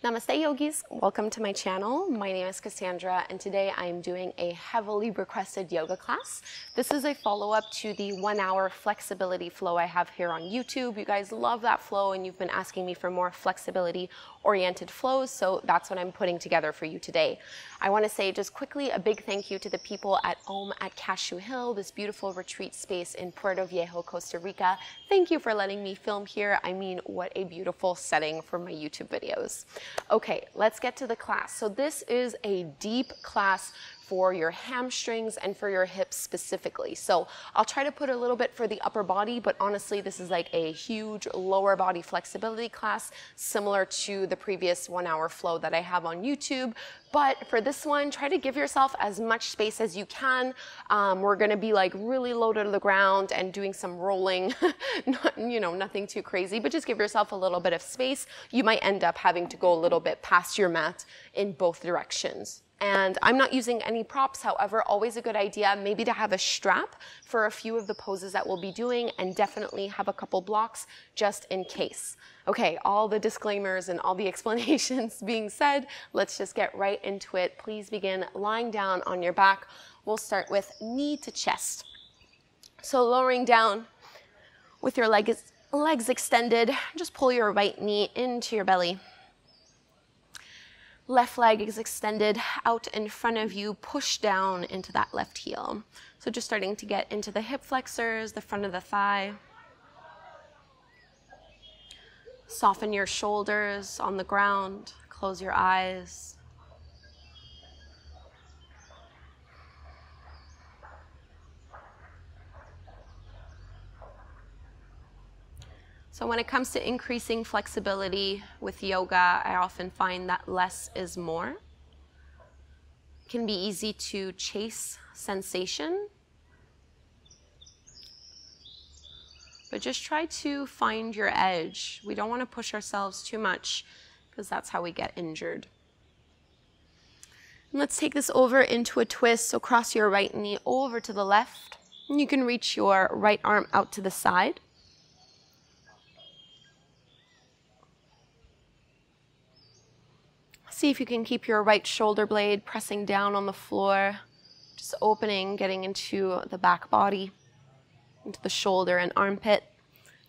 Namaste yogis, welcome to my channel. My name is Kassandra and today I'm doing a heavily requested yoga class. This is a follow-up to the 1 hour flexibility flow I have here on YouTube. You guys love that flow and you've been asking me for more flexibility oriented flows, so that's what I'm putting together for you today. I want to say just quickly a big thank you to the people at Om at Cashew Hill, this beautiful retreat space in Puerto Viejo, Costa Rica. Thank you for letting me film here. I mean, what a beautiful setting for my YouTube videos. Okay, let's get to the class. So this is a deep class for your hamstrings and for your hips specifically. So I'll try to put a little bit for the upper body, but honestly, this is like a huge lower body flexibility class, similar to the previous 1 hour flow that I have on YouTube. But for this one, try to give yourself as much space as you can. We're gonna be like really low to the ground and doing some rolling, nothing too crazy, but just give yourself a little bit of space. You might end up having to go a little bit past your mat in both directions. And I'm not using any props, however, always a good idea maybe to have a strap for a few of the poses that we'll be doing, and definitely have a couple blocks just in case. Okay, all the disclaimers and all the explanations being said, let's just get right into it. Please begin lying down on your back. We'll start with knee to chest. So lowering down with your legs extended, just pull your right knee into your belly. Left leg is extended out in front of you, push down into that left heel. So just starting to get into the hip flexors, the front of the thigh. Soften your shoulders on the ground, close your eyes. So when it comes to increasing flexibility with yoga, I often find that less is more. It can be easy to chase sensation, but just try to find your edge. We don't want to push ourselves too much because that's how we get injured. And let's take this over into a twist. So cross your right knee over to the left, and you can reach your right arm out to the side. See if you can keep your right shoulder blade pressing down on the floor, just opening, getting into the back body, into the shoulder and armpit.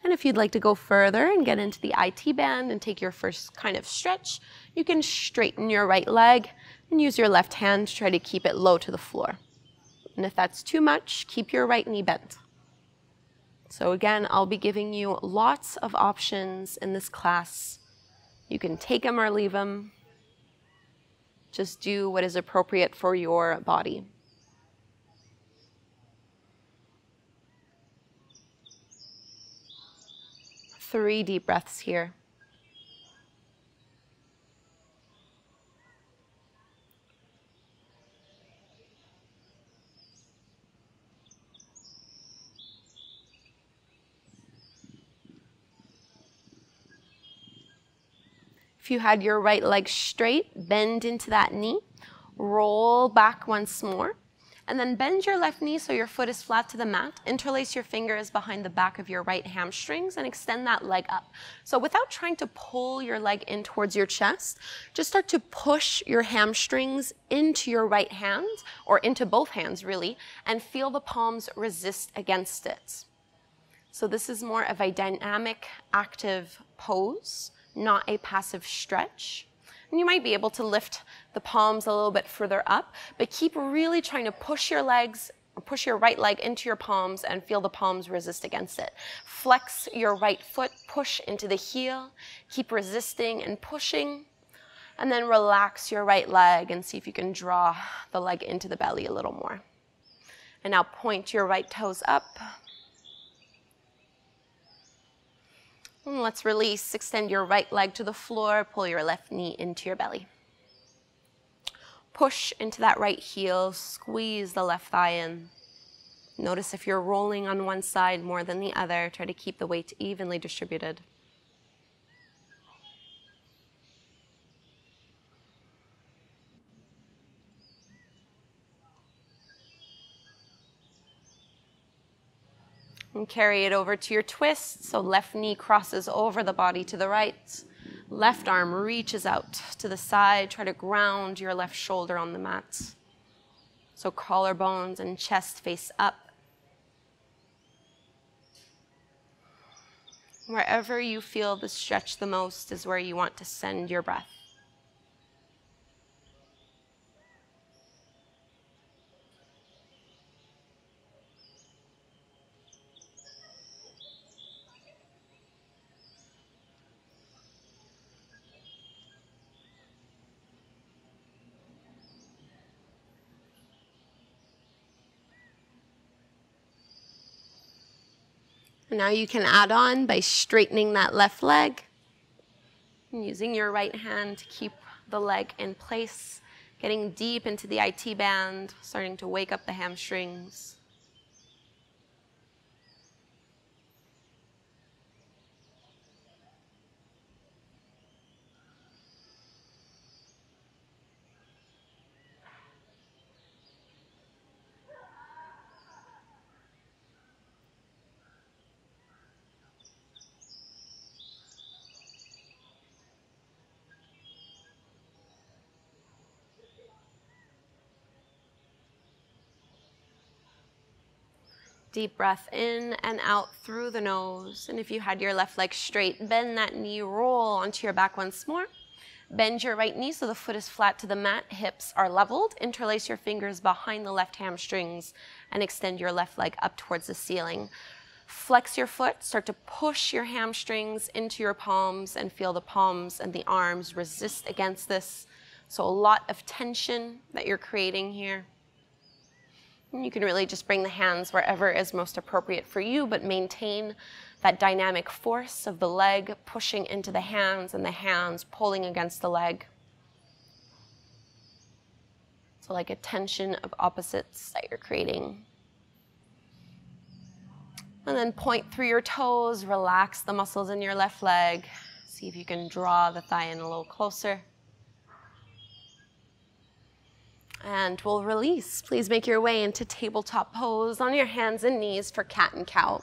And if you'd like to go further and get into the IT band and take your first kind of stretch, you can straighten your right leg and use your left hand to try to keep it low to the floor. And if that's too much, keep your right knee bent. So again, I'll be giving you lots of options in this class. You can take them or leave them. Just do what is appropriate for your body. Three deep breaths here. If you had your right leg straight, bend into that knee, roll back once more, and then bend your left knee so your foot is flat to the mat. Interlace your fingers behind the back of your right hamstrings and extend that leg up. So without trying to pull your leg in towards your chest, just start to push your hamstrings into your right hand, or into both hands really, and feel the palms resist against it. So this is more of a dynamic, active pose, not a passive stretch. And you might be able to lift the palms a little bit further up, but keep really trying to push your legs, or push your right leg into your palms and feel the palms resist against it. Flex your right foot, push into the heel, keep resisting and pushing, and then relax your right leg and see if you can draw the leg into the belly a little more. And now point your right toes up. And let's release, extend your right leg to the floor, pull your left knee into your belly. Push into that right heel, squeeze the left thigh in. Notice if you're rolling on one side more than the other, try to keep the weight evenly distributed. And carry it over to your twist. So left knee crosses over the body to the right. Left arm reaches out to the side. Try to ground your left shoulder on the mat. So collarbones and chest face up. Wherever you feel the stretch the most is where you want to send your breath. Now you can add on by straightening that left leg and using your right hand to keep the leg in place, getting deep into the IT band, starting to wake up the hamstrings. Deep breath in and out through the nose. And if you had your left leg straight, bend that knee, roll onto your back once more. Bend your right knee so the foot is flat to the mat, hips are leveled. Interlace your fingers behind the left hamstrings and extend your left leg up towards the ceiling. Flex your foot, start to push your hamstrings into your palms and feel the palms and the arms resist against this. So a lot of tension that you're creating here. And you can really just bring the hands wherever is most appropriate for you, but maintain that dynamic force of the leg pushing into the hands and the hands pulling against the leg. So like a tension of opposites that you're creating. And then point through your toes, relax the muscles in your left leg. See if you can draw the thigh in a little closer. And we'll release. Please make your way into tabletop pose on your hands and knees for cat and cow.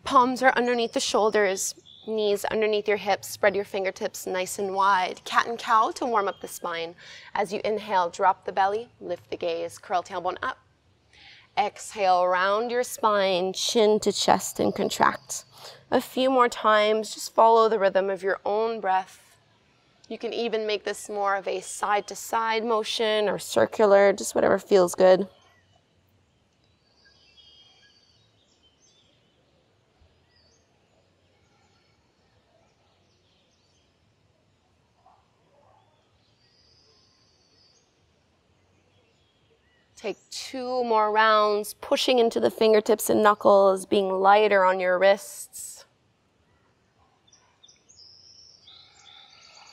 Palms are underneath the shoulders, knees underneath your hips. Spread your fingertips nice and wide. Cat and cow to warm up the spine. As you inhale, drop the belly, lift the gaze, curl tailbone up. Exhale, round your spine, chin to chest, and contract. A few more times, just follow the rhythm of your own breath. You can even make this more of a side-to-side motion or circular, just whatever feels good. Take 2 more rounds, pushing into the fingertips and knuckles, being lighter on your wrists.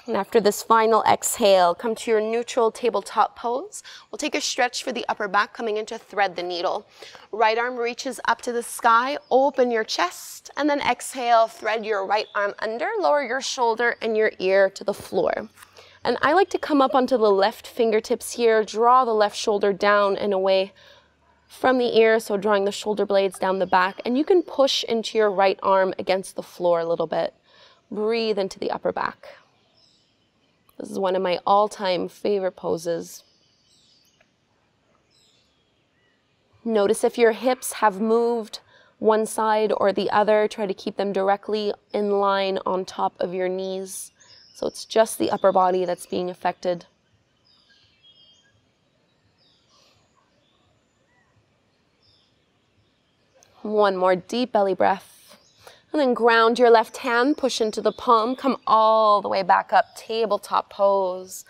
And after this final exhale, come to your neutral tabletop pose. We'll take a stretch for the upper back, coming into thread the needle. Right arm reaches up to the sky, open your chest, and then exhale, thread your right arm under, lower your shoulder and your ear to the floor. And I like to come up onto the left fingertips here, draw the left shoulder down and away from the ear, so drawing the shoulder blades down the back, and you can push into your right arm against the floor a little bit. Breathe into the upper back. This is one of my all-time favorite poses. Notice if your hips have moved one side or the other. Try to keep them directly in line on top of your knees. So it's just the upper body that's being affected. One more deep belly breath. And then ground your left hand, push into the palm, come all the way back up, tabletop pose.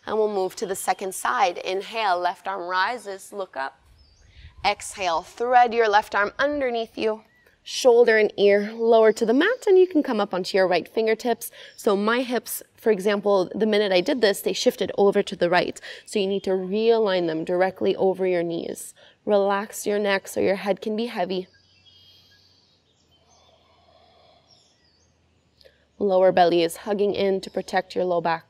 And we'll move to the second side. Inhale, left arm rises, look up. Exhale, thread your left arm underneath you, shoulder and ear lower to the mat, and you can come up onto your right fingertips. So my hips, for example, the minute I did this, they shifted over to the right. So you need to realign them directly over your knees. Relax your neck so your head can be heavy. Lower belly is hugging in to protect your low back.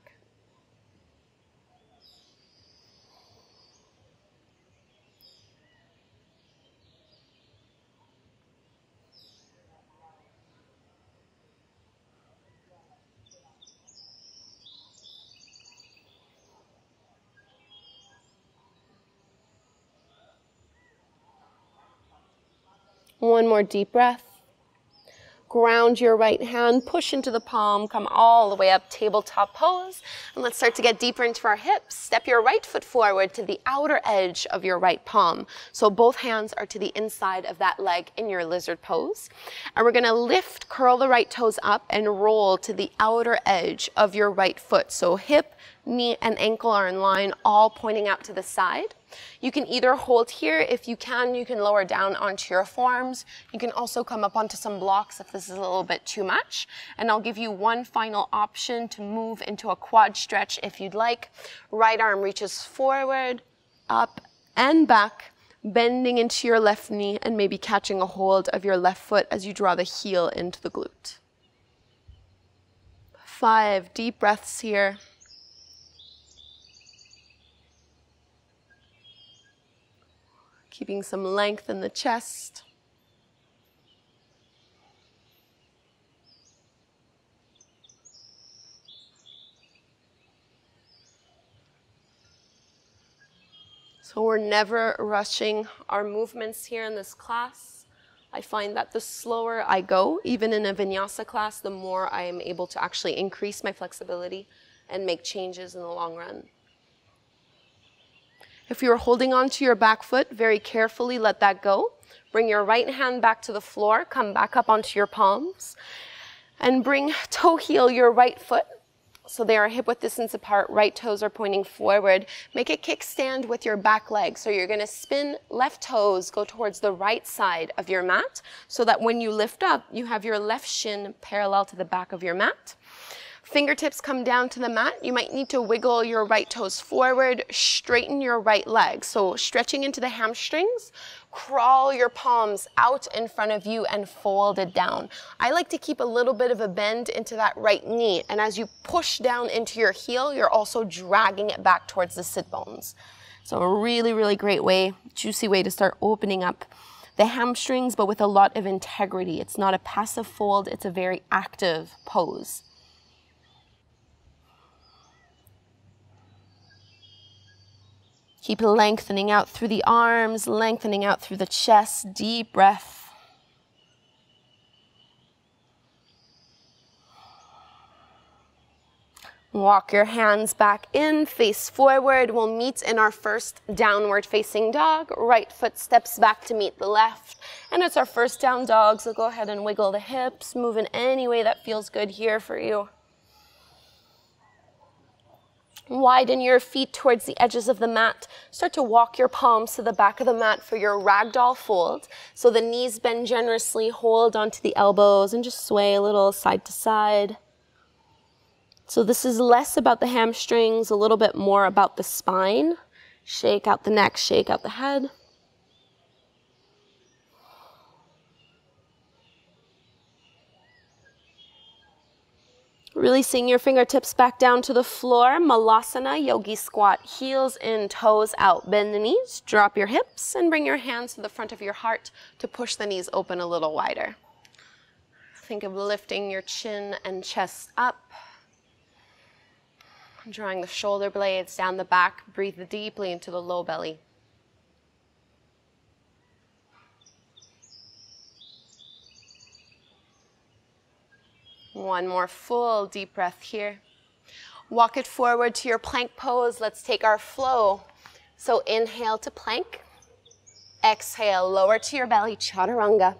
One more deep breath. Ground your right hand, push into the palm, come all the way up, tabletop pose. And let's start to get deeper into our hips. Step your right foot forward to the outer edge of your right palm. So both hands are to the inside of that leg in your lizard pose. And we're gonna lift, curl the right toes up and roll to the outer edge of your right foot. So hip, knee, and ankle are in line, all pointing out to the side. You can either hold here. If you can lower down onto your forearms. You can also come up onto some blocks if this is a little bit too much. And I'll give you one final option to move into a quad stretch if you'd like. Right arm reaches forward, up, and back, bending into your left knee and maybe catching a hold of your left foot as you draw the heel into the glute. 5 deep breaths here. Keeping some length in the chest. So we're never rushing our movements here in this class. I find that the slower I go, even in a Vinyasa class, the more I am able to actually increase my flexibility and make changes in the long run. If you're holding on to your back foot, very carefully let that go. Bring your right hand back to the floor, come back up onto your palms, and bring toe heel your right foot. So they are hip width distance apart, right toes are pointing forward. Make a kickstand with your back leg. So you're gonna spin left toes, go towards the right side of your mat, so that when you lift up, you have your left shin parallel to the back of your mat. Fingertips come down to the mat. You might need to wiggle your right toes forward, straighten your right leg. So stretching into the hamstrings, crawl your palms out in front of you and fold it down. I like to keep a little bit of a bend into that right knee. And as you push down into your heel, you're also dragging it back towards the sit bones. So a really, really great way, juicy way to start opening up the hamstrings, but with a lot of integrity. It's not a passive fold, it's a very active pose. Keep lengthening out through the arms, lengthening out through the chest. Deep breath. Walk your hands back in, face forward. We'll meet in our first downward facing dog. Right foot steps back to meet the left. And it's our first down dog, so go ahead and wiggle the hips. Move in any way that feels good here for you. Widen your feet towards the edges of the mat. Start to walk your palms to the back of the mat for your Ragdoll Fold. So the knees bend generously, hold onto the elbows, and just sway a little side to side. So this is less about the hamstrings, a little bit more about the spine. Shake out the neck, shake out the head. Releasing your fingertips back down to the floor. Malasana, yogi squat, heels in, toes out. Bend the knees, drop your hips, and bring your hands to the front of your heart to push the knees open a little wider. Think of lifting your chin and chest up. Drawing the shoulder blades down the back. Breathe deeply into the low belly. One more full deep breath here. Walk it forward to your plank pose. Let's take our flow. So inhale to plank. Exhale, lower to your belly, chaturanga.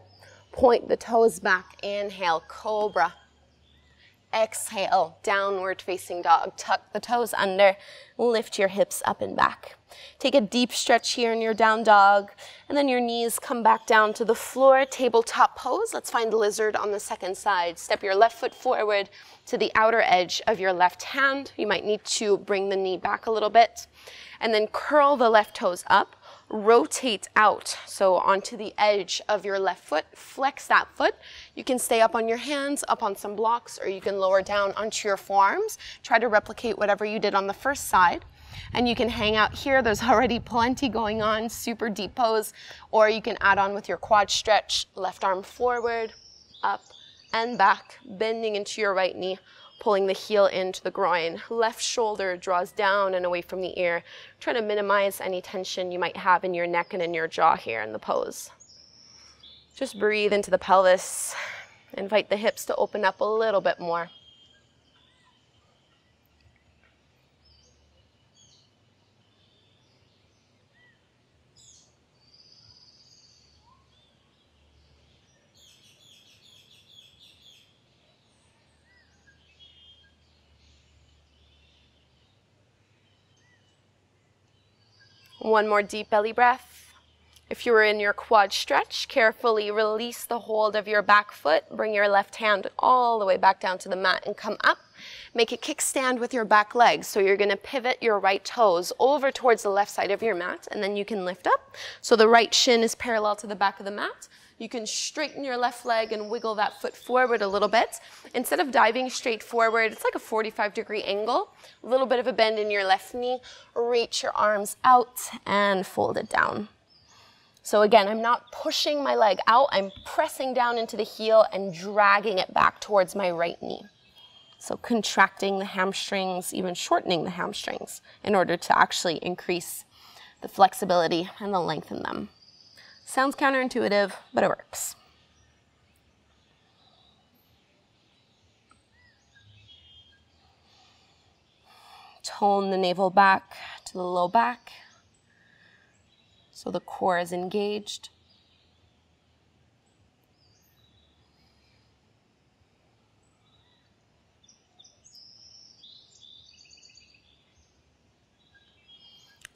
Point the toes back. Inhale, cobra. Exhale, downward facing dog. Tuck the toes under. Lift your hips up and back. Take a deep stretch here in your down dog, and then your knees come back down to the floor. Tabletop pose. Let's find lizard on the second side. Step your left foot forward to the outer edge of your left hand. You might need to bring the knee back a little bit, and then curl the left toes up. Rotate out, so onto the edge of your left foot. Flex that foot. You can stay up on your hands, up on some blocks, or you can lower down onto your forearms. Try to replicate whatever you did on the first side. And you can hang out here. There's already plenty going on, super deep pose. Or you can add on with your quad stretch. Left arm forward, up and back, bending into your right knee, pulling the heel into the groin. Left shoulder draws down and away from the ear. Try to minimize any tension you might have in your neck and in your jaw here in the pose. Just breathe into the pelvis. Invite the hips to open up a little bit more. One more deep belly breath. If you were in your quad stretch, carefully release the hold of your back foot. Bring your left hand all the way back down to the mat and come up. Make a kickstand with your back leg. So you're going to pivot your right toes over towards the left side of your mat, and then you can lift up. So the right shin is parallel to the back of the mat. You can straighten your left leg and wiggle that foot forward a little bit. Instead of diving straight forward, it's like a 45-degree angle. A little bit of a bend in your left knee. Reach your arms out and fold it down. So again, I'm not pushing my leg out. I'm pressing down into the heel and dragging it back towards my right knee. So contracting the hamstrings, even shortening the hamstrings in order to actually increase the flexibility and the length in them. Sounds counterintuitive, but it works. Tone the navel back to the low back, so the core is engaged.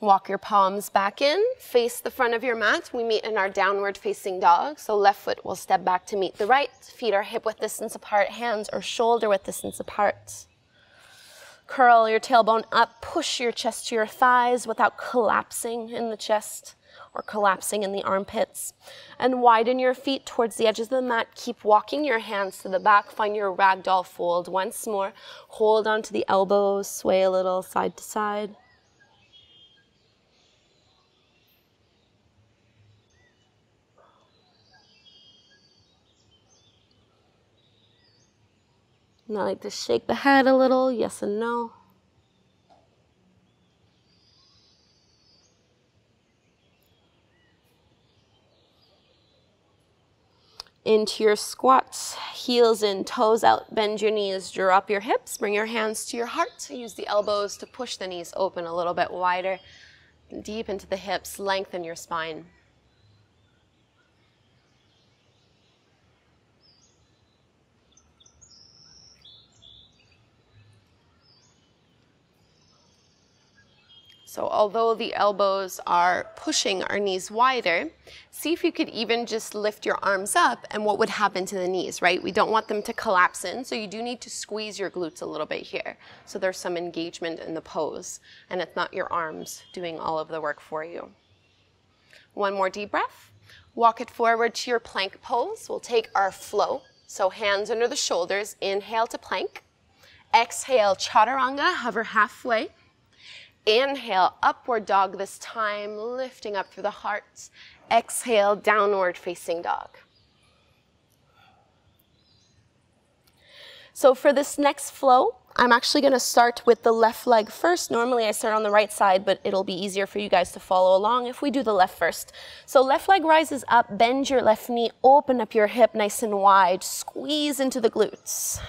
Walk your palms back in, face the front of your mat. We meet in our downward facing dog. So left foot will step back to meet the right. Feet are hip width distance apart, hands are shoulder width distance apart. Curl your tailbone up, push your chest to your thighs without collapsing in the chest or collapsing in the armpits. And widen your feet towards the edges of the mat. Keep walking your hands to the back. Find your Ragdoll Fold once more. Hold onto the elbows, sway a little side to side. And I like to shake the head a little, yes and no. Into your squats, heels in, toes out, bend your knees, drop your hips, bring your hands to your heart. Use the elbows to push the knees open a little bit wider, deep into the hips, lengthen your spine. So although the elbows are pushing our knees wider, see if you could even just lift your arms up and what would happen to the knees, right? We don't want them to collapse in, so you do need to squeeze your glutes a little bit here. So there's some engagement in the pose, and it's not your arms doing all of the work for you. One more deep breath. Walk it forward to your plank pose. We'll take our flow. So hands under the shoulders, inhale to plank. Exhale, chaturanga, hover halfway. Inhale, upward dog this time, lifting up through the heart. Exhale, downward facing dog. So for this next flow, I'm actually going to start with the left leg first. Normally I start on the right side, but it'll be easier for you guys to follow along if we do the left first. So left leg rises up, bend your left knee, open up your hip nice and wide, squeeze into the glutes.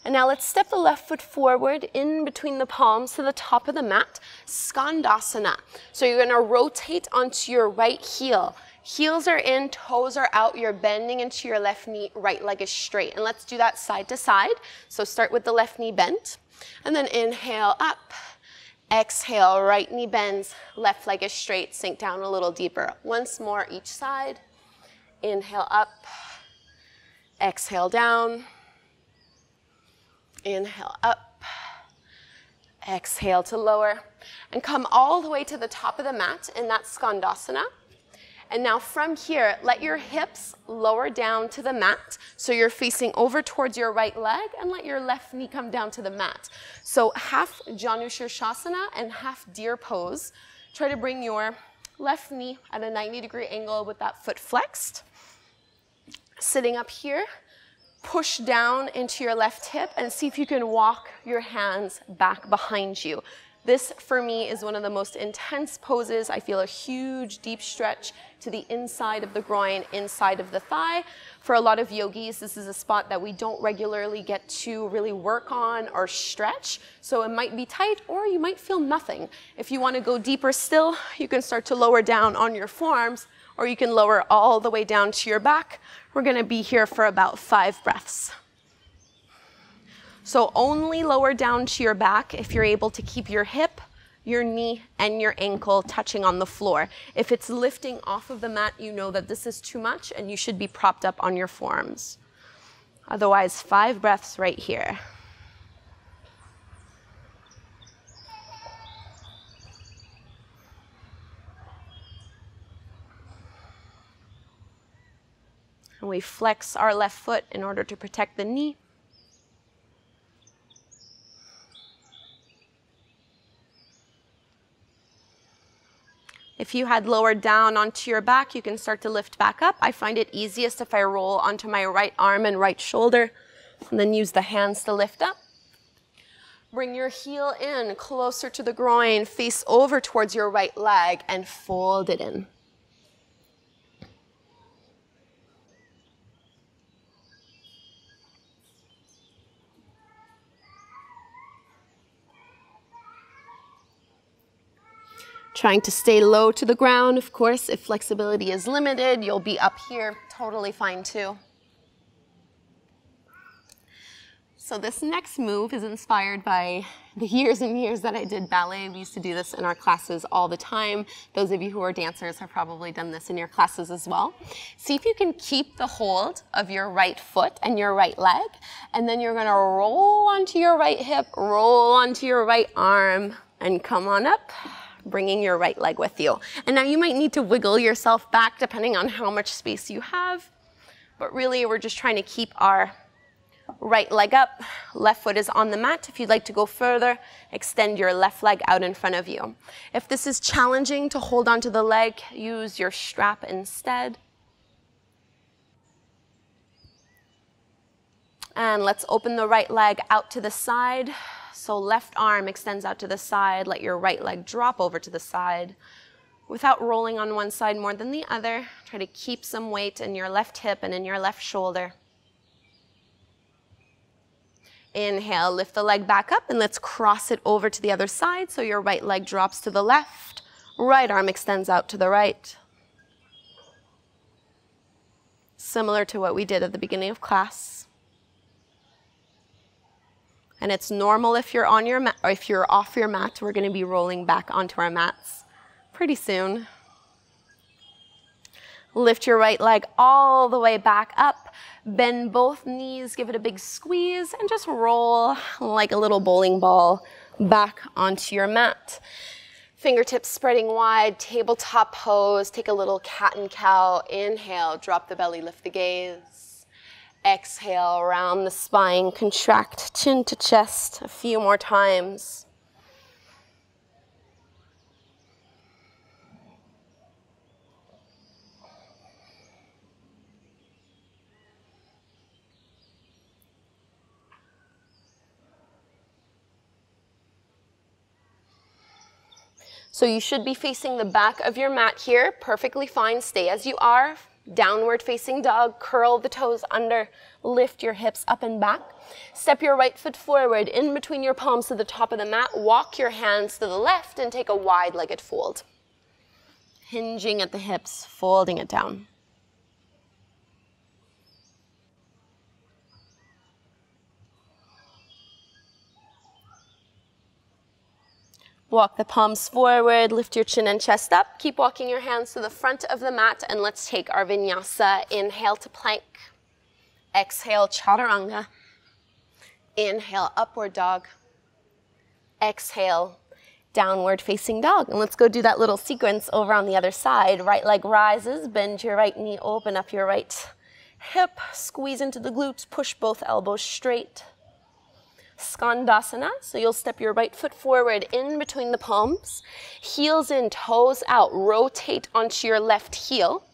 And now let's step the left foot forward in between the palms to the top of the mat, Skandasana. So you're going to rotate onto your right heel. Heels are in, toes are out. You're bending into your left knee, right leg is straight. And let's do that side to side. So start with the left knee bent. And then inhale up. Exhale, right knee bends, left leg is straight. Sink down a little deeper. Once more each side. Inhale up. Exhale down. Inhale up, exhale to lower, and come all the way to the top of the mat in that Skandasana. And now from here, let your hips lower down to the mat, so you're facing over towards your right leg, and let your left knee come down to the mat. So half Janushirshasana and half deer pose. Try to bring your left knee at a 90-degree angle with that foot flexed. Sitting up here, push down into your left hip and see if you can walk your hands back behind you. This, for me, is one of the most intense poses. I feel a huge, deep stretch to the inside of the groin, inside of the thigh. For a lot of yogis, this is a spot that we don't regularly get to really work on or stretch. So it might be tight, or you might feel nothing. If you want to go deeper still, you can start to lower down on your forearms, or you can lower all the way down to your back. We're going to be here for about 5 breaths. So only lower down to your back if you're able to keep your hip, your knee, and your ankle touching on the floor. If it's lifting off of the mat, you know that this is too much and you should be propped up on your forearms. Otherwise, 5 breaths right here. And we flex our left foot in order to protect the knee. If you had lowered down onto your back, you can start to lift back up. I find it easiest if I roll onto my right arm and right shoulder, and then use the hands to lift up. Bring your heel in closer to the groin, face over towards your right leg, and fold it in. Trying to stay low to the ground. Of course, if flexibility is limited, you'll be up here, totally fine too. So this next move is inspired by the years and years that I did ballet. We used to do this in our classes all the time. Those of you who are dancers have probably done this in your classes as well. See if you can keep the hold of your right foot and your right leg, and then you're gonna roll onto your right hip, roll onto your right arm, and come on up, bringing your right leg with you. And now you might need to wiggle yourself back depending on how much space you have. But really, we're just trying to keep our right leg up. Left foot is on the mat. If you'd like to go further, extend your left leg out in front of you. If this is challenging to hold onto the leg, use your strap instead. And let's open the right leg out to the side. So left arm extends out to the side. Let your right leg drop over to the side. Without rolling on one side more than the other, try to keep some weight in your left hip and in your left shoulder. Inhale, lift the leg back up, and let's cross it over to the other side. So your right leg drops to the left. Right arm extends out to the right. Similar to what we did at the beginning of class. And it's normal if you're on your mat, or if you're off your mat, we're going to be rolling back onto our mats pretty soon. Lift your right leg all the way back up. Bend both knees, give it a big squeeze, and just roll like a little bowling ball back onto your mat. Fingertips spreading wide, tabletop pose. Take a little cat and cow. Inhale, drop the belly, lift the gaze. Exhale, round the spine, contract chin to chest a few more times. So you should be facing the back of your mat here. Perfectly fine, stay as you are. Downward facing dog, curl the toes under, lift your hips up and back. Step your right foot forward in between your palms to the top of the mat. Walk your hands to the left and take a wide-legged fold. Hinging at the hips, folding it down. Walk the palms forward, lift your chin and chest up. Keep walking your hands to the front of the mat, and let's take our vinyasa. Inhale to plank. Exhale, chaturanga. Inhale, upward dog. Exhale, downward facing dog. And let's go do that little sequence over on the other side. Right leg rises, bend your right knee, open up your right hip, squeeze into the glutes, push both elbows straight. Skandasana, so you'll step your right foot forward in between the palms, heels in, toes out, rotate onto your left heel,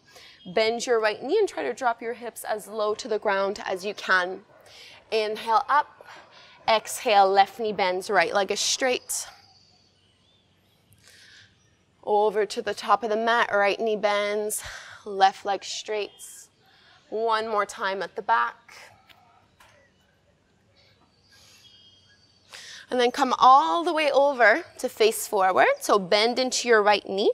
bend your right knee and try to drop your hips as low to the ground as you can. Inhale up, exhale, left knee bends, right leg is straight. Over to the top of the mat, right knee bends, left leg straights. One more time at the back. And then come all the way over to face forward. So bend into your right knee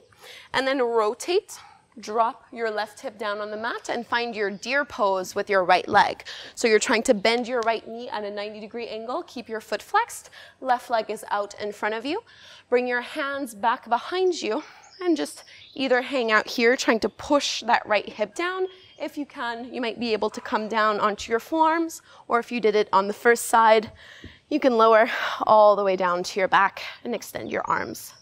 and then rotate. Drop your left hip down on the mat and find your deer pose with your right leg. So you're trying to bend your right knee at a 90-degree angle. Keep your foot flexed. Left leg is out in front of you. Bring your hands back behind you and just either hang out here, trying to push that right hip down. If you can, you might be able to come down onto your forearms, or if you did it on the first side, you can lower all the way down to your back and extend your arms.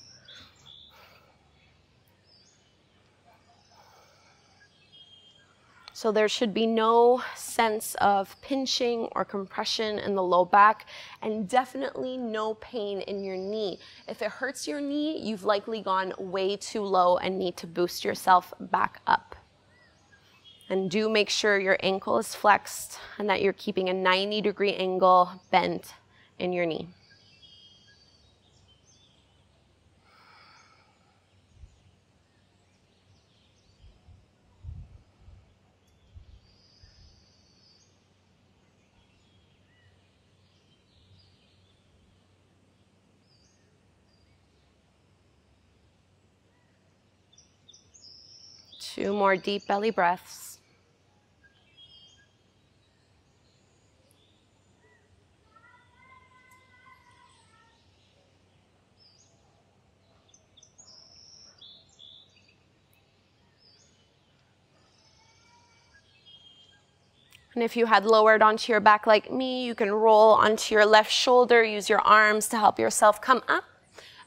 So there should be no sense of pinching or compression in the low back, and definitely no pain in your knee. If it hurts your knee, you've likely gone way too low and need to boost yourself back up. And do make sure your ankle is flexed and that you're keeping a 90-degree angle bent in your knee. Two more deep belly breaths. And if you had lowered onto your back like me, you can roll onto your left shoulder, use your arms to help yourself come up.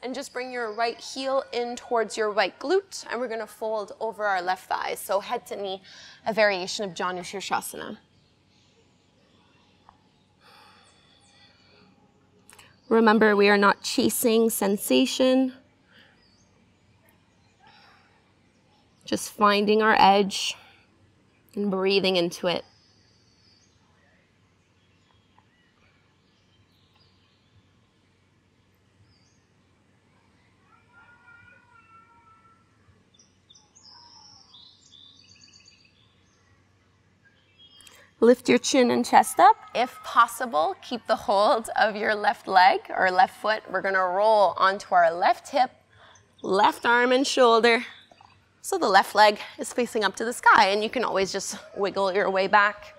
And just bring your right heel in towards your right glute, and we're gonna fold over our left thigh. So head to knee, a variation of Janu Shirshasana. Remember, we are not chasing sensation, just finding our edge and breathing into it. Lift your chin and chest up. If possible, keep the hold of your left leg or left foot. We're gonna roll onto our left hip, left arm and shoulder. So the left leg is facing up to the sky, and you can always just wiggle your way back.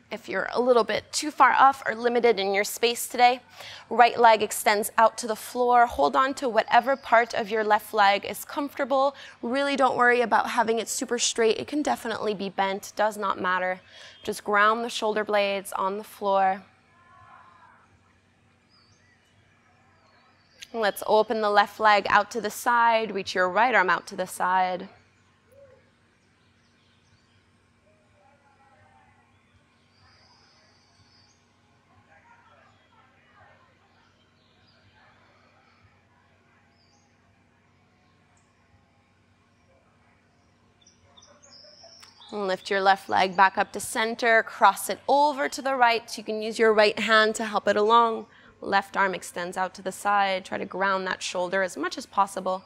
If you're a little bit too far off or limited in your space today, right leg extends out to the floor. Hold on to whatever part of your left leg is comfortable. Really don't worry about having it super straight. It can definitely be bent, does not matter. Just ground the shoulder blades on the floor. Let's open the left leg out to the side. Reach your right arm out to the side. And lift your left leg back up to center, cross it over to the right. You can use your right hand to help it along. Left arm extends out to the side. Try to ground that shoulder as much as possible.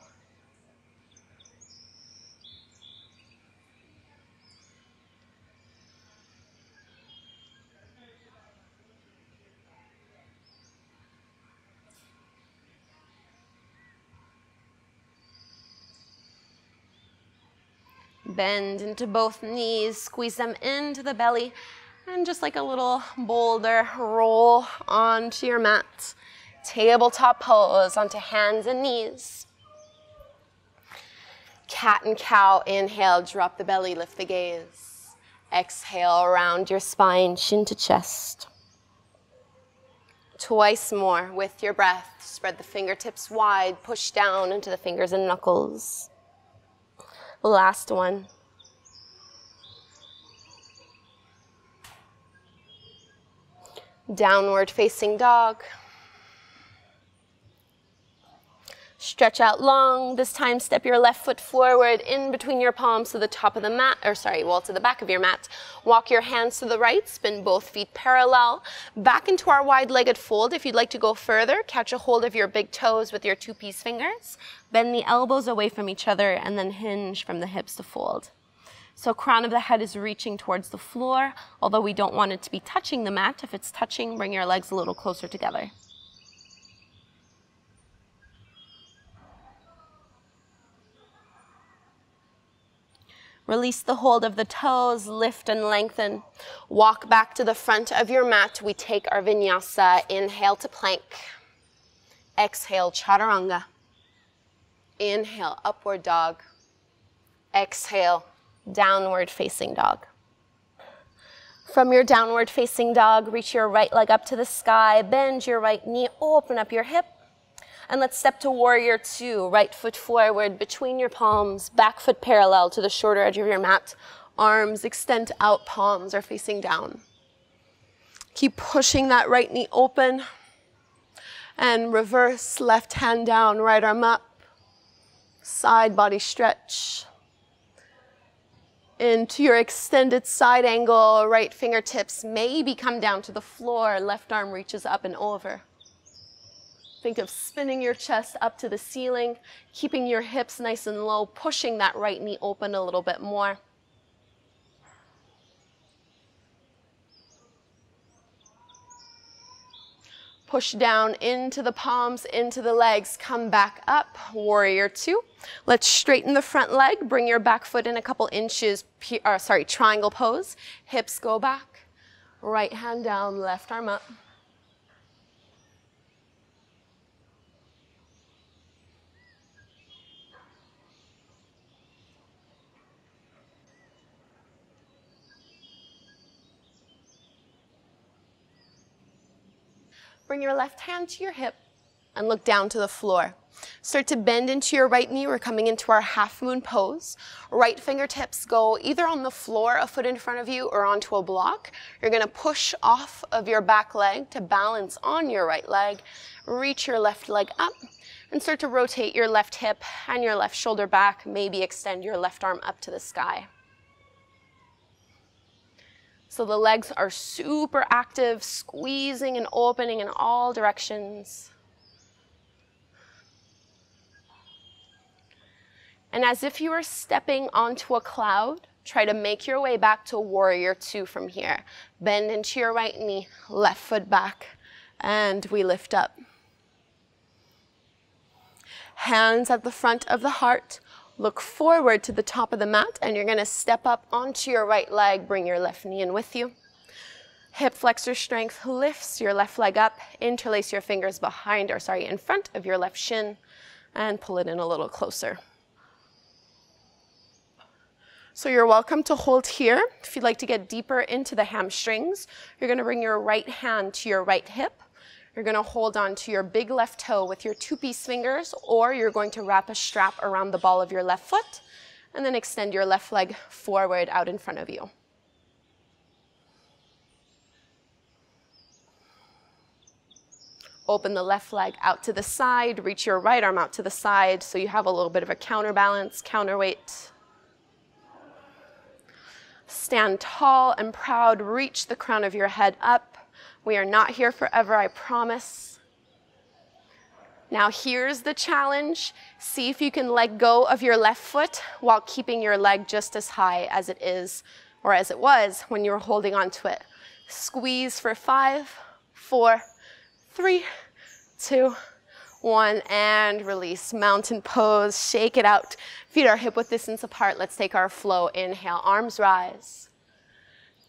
Bend into both knees, squeeze them into the belly, and just like a little boulder, roll onto your mat. Tabletop pose onto hands and knees. Cat and cow, inhale, drop the belly, lift the gaze. Exhale, round your spine, chin to chest. Twice more with your breath. Spread the fingertips wide, push down into the fingers and knuckles. Last one. Downward facing dog. Stretch out long. This time, step your left foot forward in between your palms to the top of the mat, to the back of your mat. Walk your hands to the right, spin both feet parallel. Back into our wide-legged fold. If you'd like to go further, catch a hold of your big toes with your two-piece fingers. Bend the elbows away from each other and then hinge from the hips to fold. So crown of the head is reaching towards the floor, although we don't want it to be touching the mat. If it's touching, bring your legs a little closer together. Release the hold of the toes, lift and lengthen. Walk back to the front of your mat. We take our vinyasa. Inhale to plank. Exhale, chaturanga. Inhale, upward dog. Exhale, downward facing dog. From your downward facing dog, reach your right leg up to the sky. Bend your right knee, open up your hip. And let's step to warrior two. Right foot forward between your palms, back foot parallel to the shorter edge of your mat. Arms extend out, palms are facing down. Keep pushing that right knee open. And reverse, left hand down, right arm up. Side body stretch. Into your extended side angle, right fingertips maybe come down to the floor, left arm reaches up and over. Think of spinning your chest up to the ceiling, keeping your hips nice and low, pushing that right knee open a little bit more. Push down into the palms, into the legs, come back up, warrior two. Let's straighten the front leg, bring your back foot in a couple inches, triangle pose. Hips go back, right hand down, left arm up. Bring your left hand to your hip and look down to the floor. Start to bend into your right knee. We're coming into our half moon pose. Right fingertips go either on the floor, a foot in front of you, or onto a block. You're going to push off of your back leg to balance on your right leg. Reach your left leg up and start to rotate your left hip and your left shoulder back. Maybe extend your left arm up to the sky. So the legs are super active, squeezing and opening in all directions. And as if you were stepping onto a cloud, try to make your way back to warrior two from here. Bend into your right knee, left foot back, and we lift up. Hands at the front of the heart. Look forward to the top of the mat, and you're going to step up onto your right leg. Bring your left knee in with you. Hip flexor strength lifts your left leg up. Interlace your fingers in front of your left shin, and pull it in a little closer. So you're welcome to hold here. If you'd like to get deeper into the hamstrings, you're going to bring your right hand to your right hip. You're going to hold on to your big left toe with your two-piece fingers, or you're going to wrap a strap around the ball of your left foot, and then extend your left leg forward out in front of you. Open the left leg out to the side, reach your right arm out to the side so you have a little bit of a counterbalance, counterweight. Stand tall and proud, reach the crown of your head up. We are not here forever, I promise. Now here's the challenge. See if you can let go of your left foot while keeping your leg just as high as it is, or as it was when you were holding on to it. Squeeze for 5, 4, 3, 2, 1, and release. Mountain pose, shake it out. Feet are hip-width distance apart. Let's take our flow. Inhale, arms rise.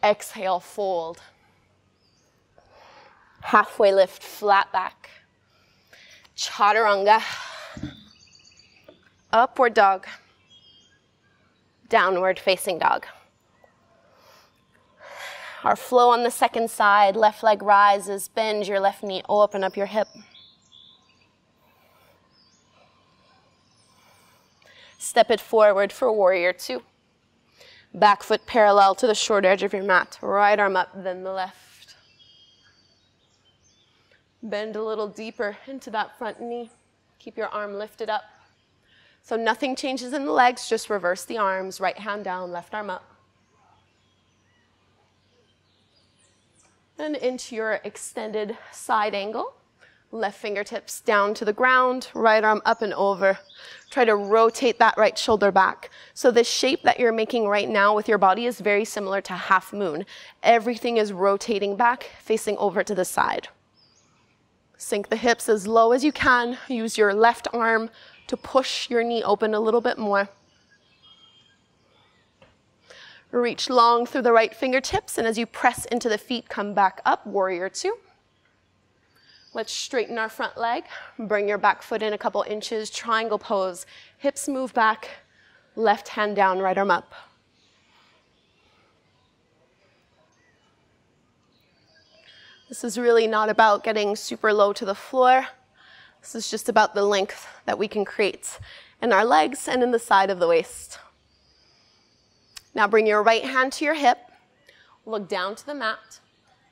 Exhale, fold. Halfway lift, flat back. Chaturanga. Upward dog. Downward facing dog. Our flow on the second side, left leg rises, bend your left knee, open up your hip. Step it forward for warrior two. Back foot parallel to the short edge of your mat. Right arm up, then the left. Bend a little deeper into that front knee. Keep your arm lifted up. So nothing changes in the legs, just reverse the arms, right hand down, left arm up. And into your extended side angle. Left fingertips down to the ground, right arm up and over. Try to rotate that right shoulder back. So the shape that you're making right now with your body is very similar to half moon. Everything is rotating back, facing over to the side. Sink the hips as low as you can. Use your left arm to push your knee open a little bit more. Reach long through the right fingertips, and as you press into the feet, come back up, warrior two. Let's straighten our front leg. Bring your back foot in a couple inches, triangle pose. Hips move back, left hand down, right arm up. This is really not about getting super low to the floor. This is just about the length that we can create in our legs and in the side of the waist. Now bring your right hand to your hip. Look down to the mat.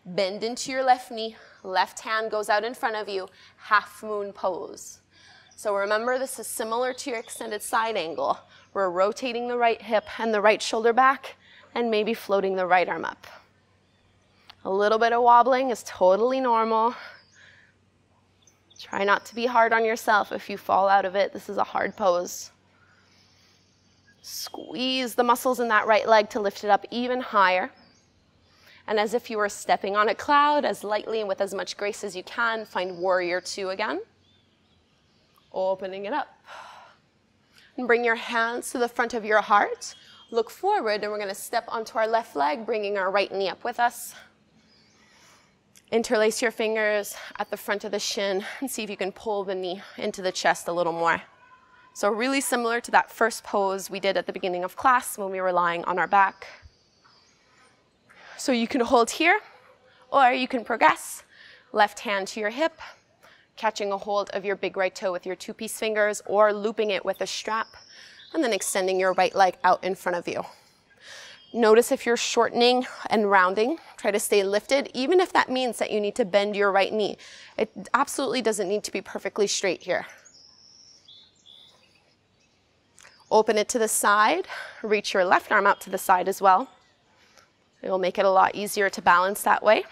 Bend into your left knee. Left hand goes out in front of you. Half moon pose. So remember, this is similar to your extended side angle. We're rotating the right hip and the right shoulder back and maybe floating the right arm up. A little bit of wobbling is totally normal. Try not to be hard on yourself if you fall out of it. This is a hard pose. Squeeze the muscles in that right leg to lift it up even higher. And as if you were stepping on a cloud, as lightly and with as much grace as you can, find warrior two again. Opening it up. And bring your hands to the front of your heart. Look forward, and we're going to step onto our left leg, bringing our right knee up with us. Interlace your fingers at the front of the shin and see if you can pull the knee into the chest a little more. So really similar to that first pose we did at the beginning of class when we were lying on our back. So you can hold here, or you can progress. Left hand to your hip, catching a hold of your big right toe with your two-piece fingers, or looping it with a strap, and then extending your right leg out in front of you. Notice if you're shortening and rounding, try to stay lifted, even if that means that you need to bend your right knee. It absolutely doesn't need to be perfectly straight here. Open it to the side, reach your left arm out to the side as well. It will make it a lot easier to balance that way.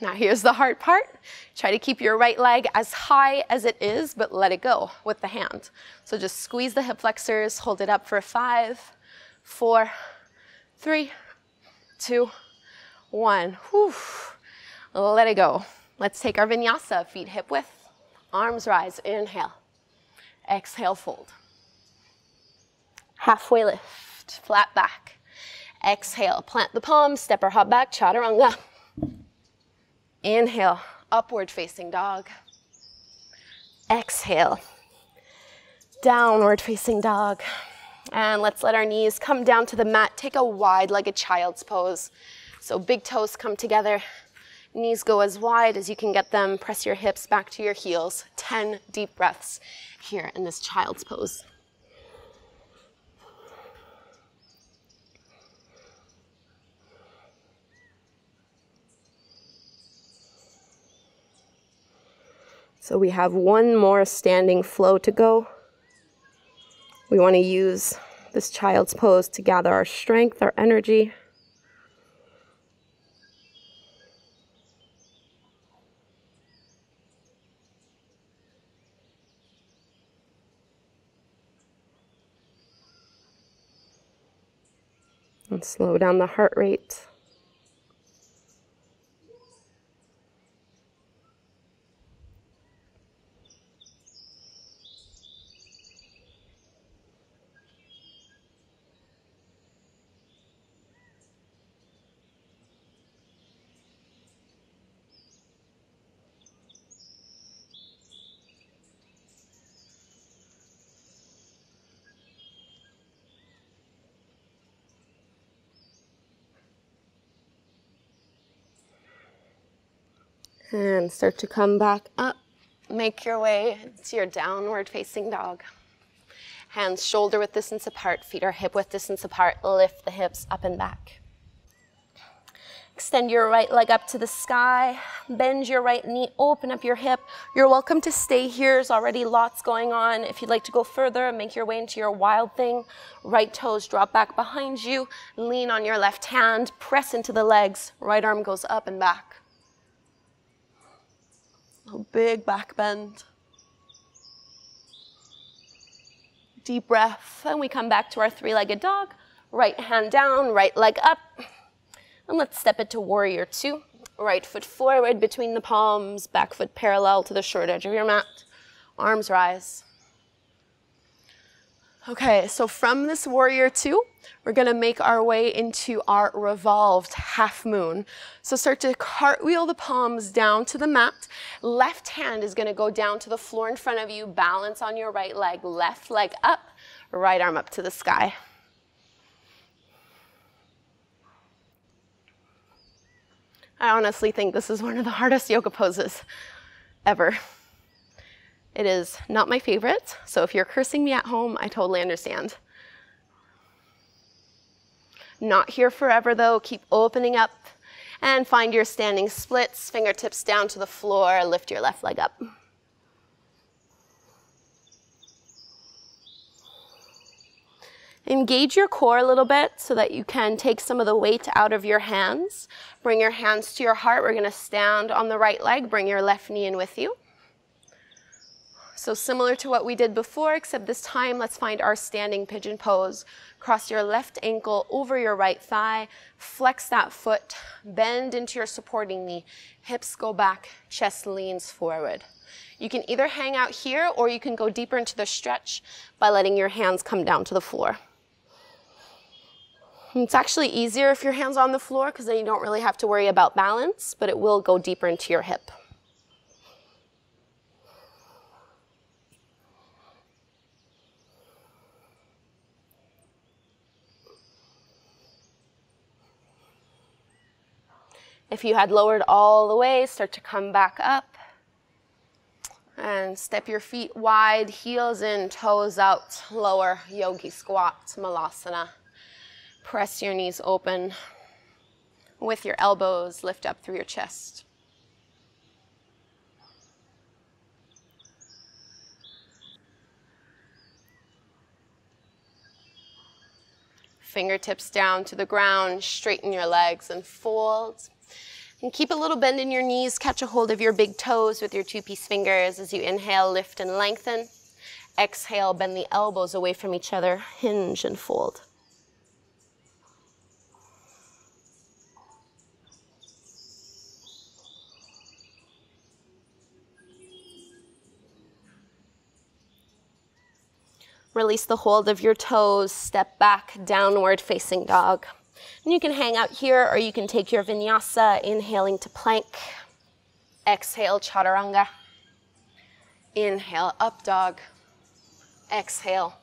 Now here's the hard part. Try to keep your right leg as high as it is, but let it go with the hand. So just squeeze the hip flexors, hold it up for 5, 4, 3, 2, 1. Whew. Let it go. Let's take our vinyasa, feet hip width, arms rise, inhale. Exhale, fold. Halfway lift, flat back. Exhale, plant the palms, step or hop back, chaturanga. Inhale, upward facing dog. Exhale, downward facing dog. And let's let our knees come down to the mat. Take a wide-legged child's pose. So big toes come together. Knees go as wide as you can get them. Press your hips back to your heels. 10 deep breaths here in this child's pose. So we have one more standing flow to go. We want to use this child's pose to gather our strength, our energy. And slow down the heart rate. And start to come back up. Make your way to your downward facing dog. Hands shoulder width distance apart, feet are hip width distance apart. Lift the hips up and back. Extend your right leg up to the sky, bend your right knee, open up your hip. You're welcome to stay here. There's already lots going on. If you'd like to go further, make your way into your wild thing. Right toes drop back behind you, lean on your left hand, press into the legs. Right arm goes up and back. A big back bend. Deep breath, and we come back to our three-legged dog. Right hand down, right leg up. And let's step it to warrior two. Right foot forward between the palms, back foot parallel to the short edge of your mat. Arms rise. Okay, so from this warrior two, we're gonna make our way into our revolved half moon. So start to cartwheel the palms down to the mat. Left hand is gonna go down to the floor in front of you, balance on your right leg, left leg up, right arm up to the sky. I honestly think this is one of the hardest yoga poses ever. It is not my favorite, so if you're cursing me at home, I totally understand. Not here forever though, keep opening up and find your standing splits, fingertips down to the floor, lift your left leg up. Engage your core a little bit so that you can take some of the weight out of your hands. Bring your hands to your heart. We're going to stand on the right leg. Bring your left knee in with you. So similar to what we did before, except this time let's find our standing pigeon pose. Cross your left ankle over your right thigh. Flex that foot. Bend into your supporting knee. Hips go back. Chest leans forward. You can either hang out here or you can go deeper into the stretch by letting your hands come down to the floor. It's actually easier if your hands are on the floor because then you don't really have to worry about balance, but it will go deeper into your hip. If you had lowered all the way, start to come back up and step your feet wide, heels in, toes out, lower yogi squat, malasana. Press your knees open with your elbows, lift up through your chest. Fingertips down to the ground, straighten your legs and fold. And keep a little bend in your knees, catch a hold of your big toes with your two-piece fingers as you inhale, lift and lengthen. Exhale, bend the elbows away from each other, hinge and fold. Release the hold of your toes, step back, downward facing dog. And you can hang out here or you can take your vinyasa, inhaling to plank. Exhale, chaturanga. Inhale, up dog. Exhale,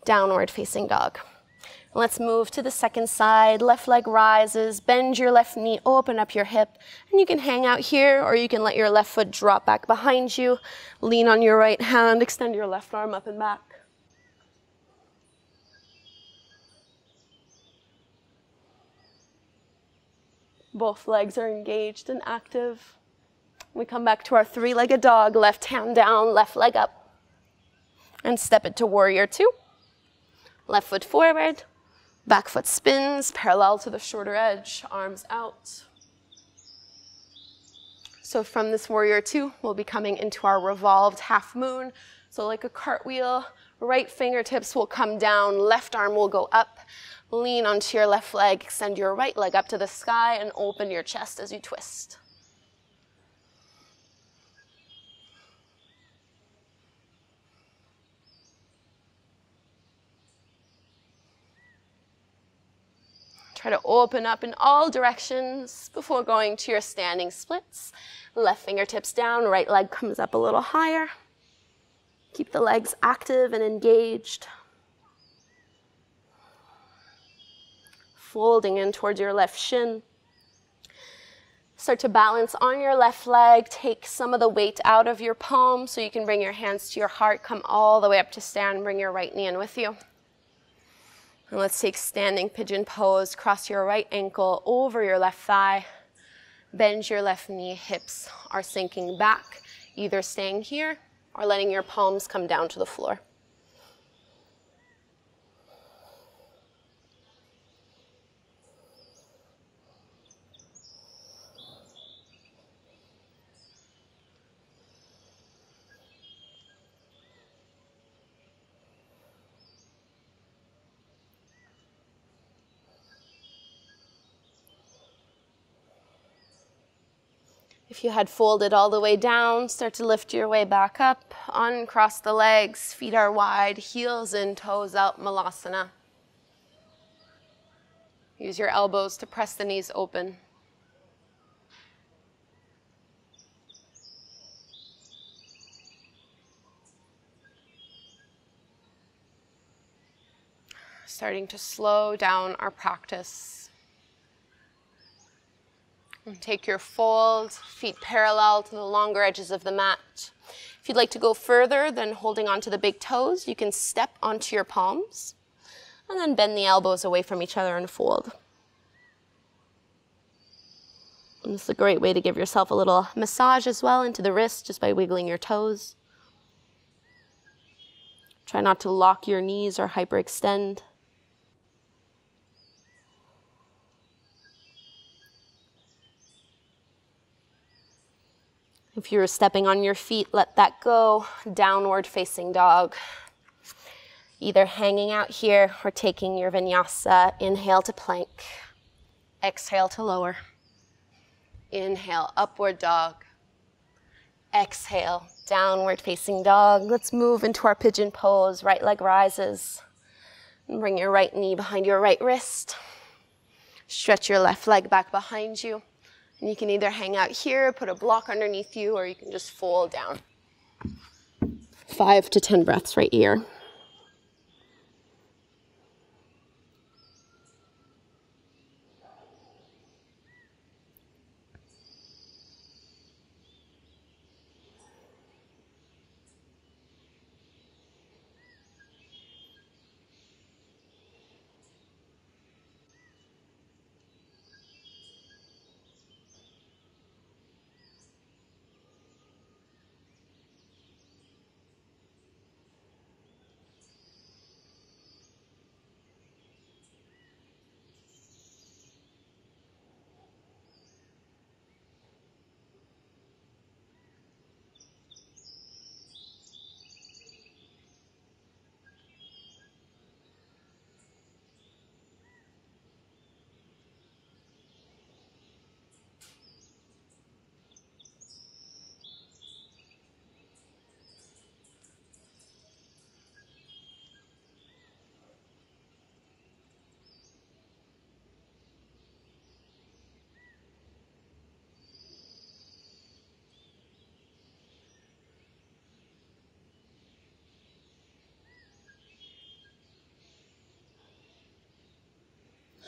downward facing dog. Let's move to the second side. Left leg rises, bend your left knee, open up your hip. And you can hang out here or you can let your left foot drop back behind you. Lean on your right hand, extend your left arm up and back. Both legs are engaged and active. We come back to our three-legged dog, left hand down, left leg up. And step it to warrior two. Left foot forward, back foot spins, parallel to the shorter edge, arms out. So from this warrior two, we'll be coming into our revolved half moon. So like a cartwheel, right fingertips will come down, left arm will go up. Lean onto your left leg, extend your right leg up to the sky and open your chest as you twist. Try to open up in all directions before going to your standing splits. Left fingertips down, right leg comes up a little higher. Keep the legs active and engaged. Folding in towards your left shin. Start to balance on your left leg. Take some of the weight out of your palm so you can bring your hands to your heart. Come all the way up to stand. Bring your right knee in with you. And let's take standing pigeon pose. Cross your right ankle over your left thigh. Bend your left knee. Hips are sinking back, either staying here or letting your palms come down to the floor. If you had folded all the way down, start to lift your way back up, uncross the legs, feet are wide, heels in, toes out, malasana. Use your elbows to press the knees open. Starting to slow down our practice. And take your fold, feet parallel to the longer edges of the mat. If you'd like to go further than holding onto the big toes, you can step onto your palms and then bend the elbows away from each other and fold. And this is a great way to give yourself a little massage as well into the wrist just by wiggling your toes. Try not to lock your knees or hyperextend. If you're stepping on your feet, let that go. Downward facing dog. Either hanging out here or taking your vinyasa. Inhale to plank. Exhale to lower. Inhale, upward dog. Exhale, downward facing dog. Let's move into our pigeon pose. Right leg rises. And bring your right knee behind your right wrist. Stretch your left leg back behind you. And you can either hang out here, put a block underneath you, or you can just fold down. 5 to 10 breaths right here.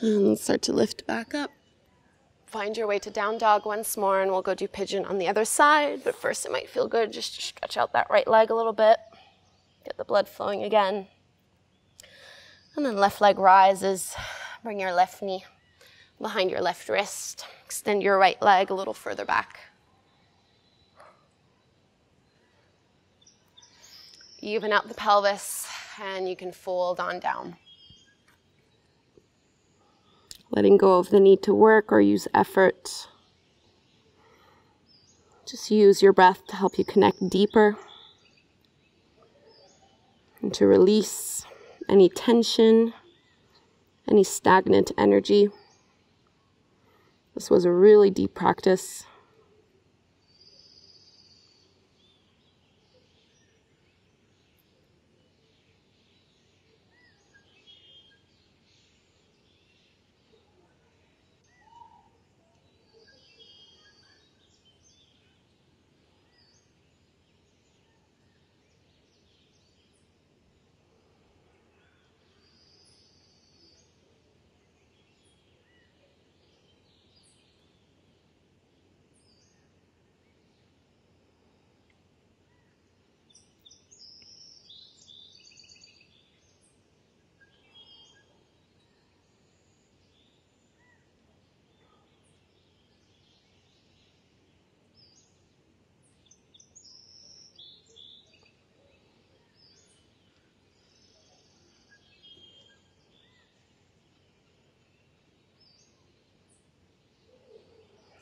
And start to lift back up. Find your way to down dog once more, and we'll go do pigeon on the other side. But first, it might feel good just to stretch out that right leg a little bit. Get the blood flowing again. And then left leg rises. Bring your left knee behind your left wrist. Extend your right leg a little further back. Even out the pelvis, and you can fold on down. Letting go of the need to work or use effort. Just use your breath to help you connect deeper and to release any tension, any stagnant energy. This was a really deep practice.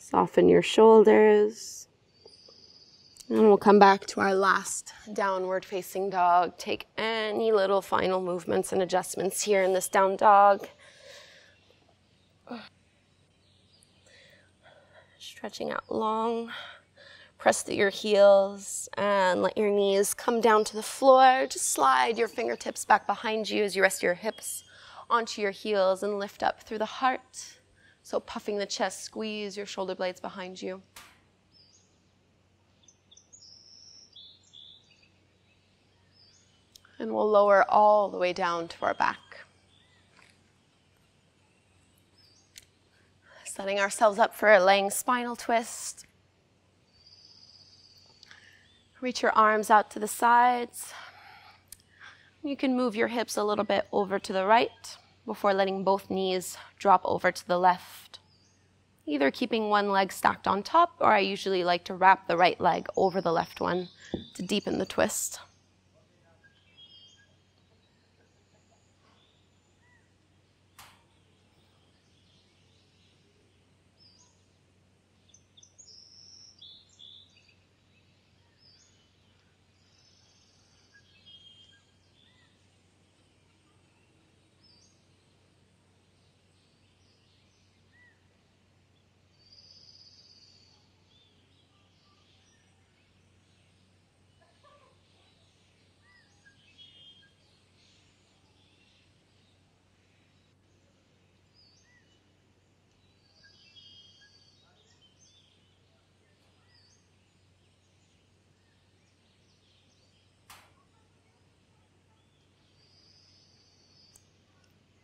Soften your shoulders. And we'll come back to our last downward facing dog. Take any little final movements and adjustments here in this down dog. Stretching out long. Press through your heels and let your knees come down to the floor. Just slide your fingertips back behind you as you rest your hips onto your heels and lift up through the heart. So puffing the chest, squeeze your shoulder blades behind you. And we'll lower all the way down to our back. Setting ourselves up for a laying spinal twist. Reach your arms out to the sides. You can move your hips a little bit over to the right before letting both knees drop over to the left. Either keeping one leg stacked on top, or I usually like to wrap the right leg over the left one to deepen the twist.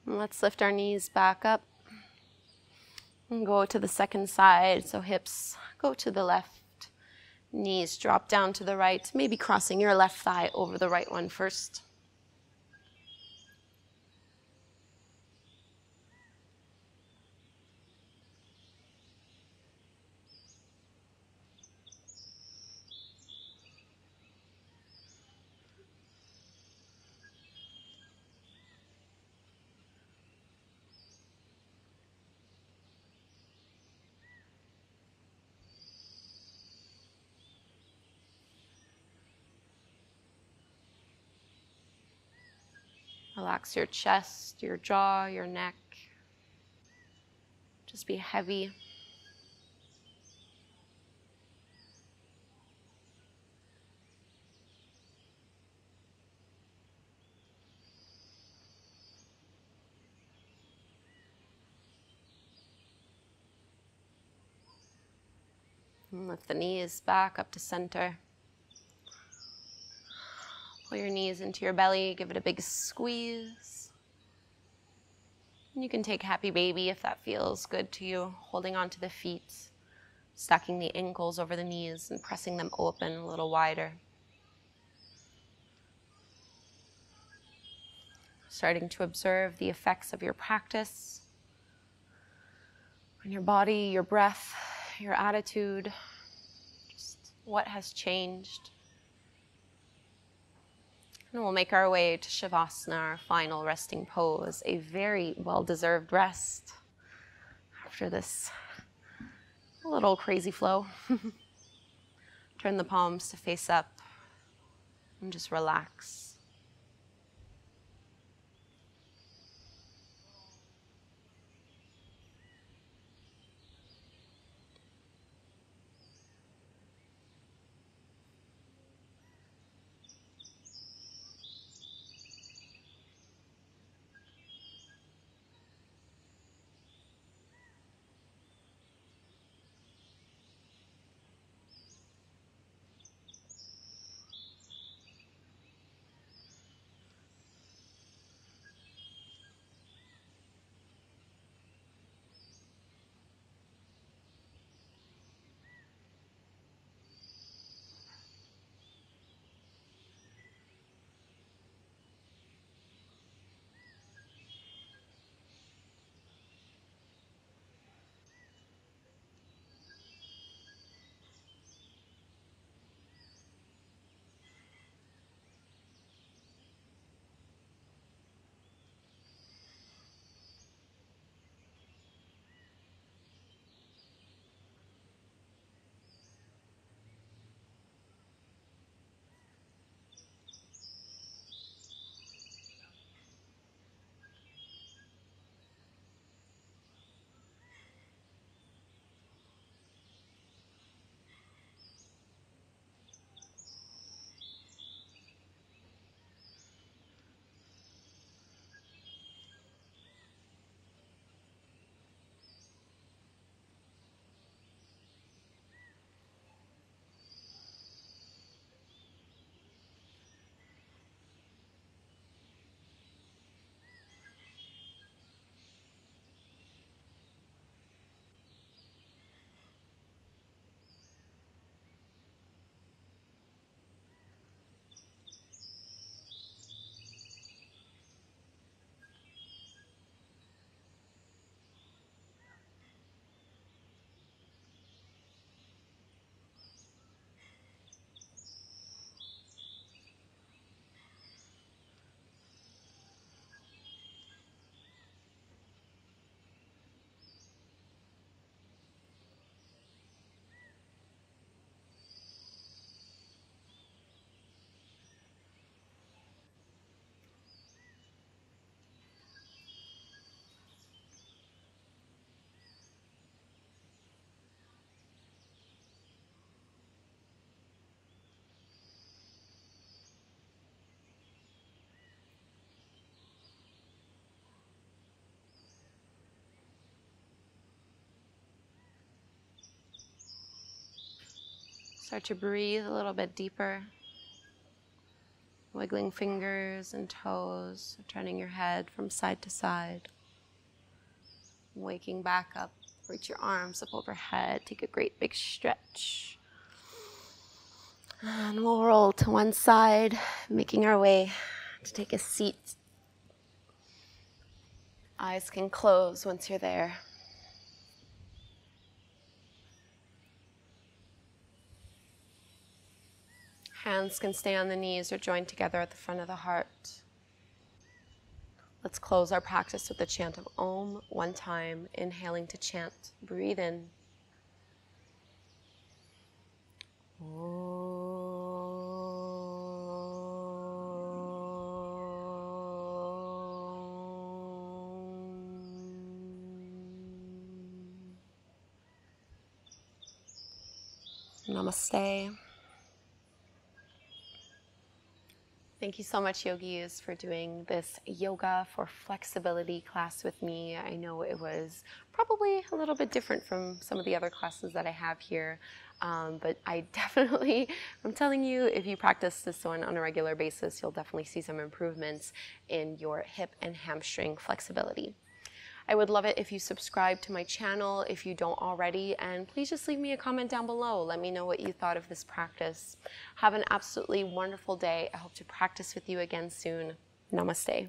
And let's lift our knees back up and go to the second side. So hips go to the left, knees drop down to the right, maybe crossing your left thigh over the right one first. Relax your chest, your jaw, your neck. Just be heavy. And lift the knees back up to center. Pull your knees into your belly, give it a big squeeze. And you can take happy baby if that feels good to you, holding onto the feet, stacking the ankles over the knees and pressing them open a little wider. Starting to observe the effects of your practice on your body, your breath, your attitude, just what has changed. And we'll make our way to Shavasana, our final resting pose, a very well-deserved rest after this little crazy flow. Turn the palms to face up and just relax. Start to breathe a little bit deeper. Wiggling fingers and toes, turning your head from side to side. Waking back up, reach your arms up overhead, take a great big stretch. And we'll roll to one side, making our way to take a seat. Eyes can close once you're there. Hands can stay on the knees or join together at the front of the heart. Let's close our practice with the chant of Om one time, inhaling to chant. Breathe in. Om. Namaste. Thank you so much, yogis, for doing this yoga for flexibility class with me. I know it was probably a little bit different from some of the other classes that I have here, but I definitely, I'm telling you, if you practice this one on a regular basis, you'll definitely see some improvements in your hip and hamstring flexibility. I would love it if you subscribe to my channel if you don't already, and please just leave me a comment down below. Let me know what you thought of this practice. Have an absolutely wonderful day. I hope to practice with you again soon. Namaste.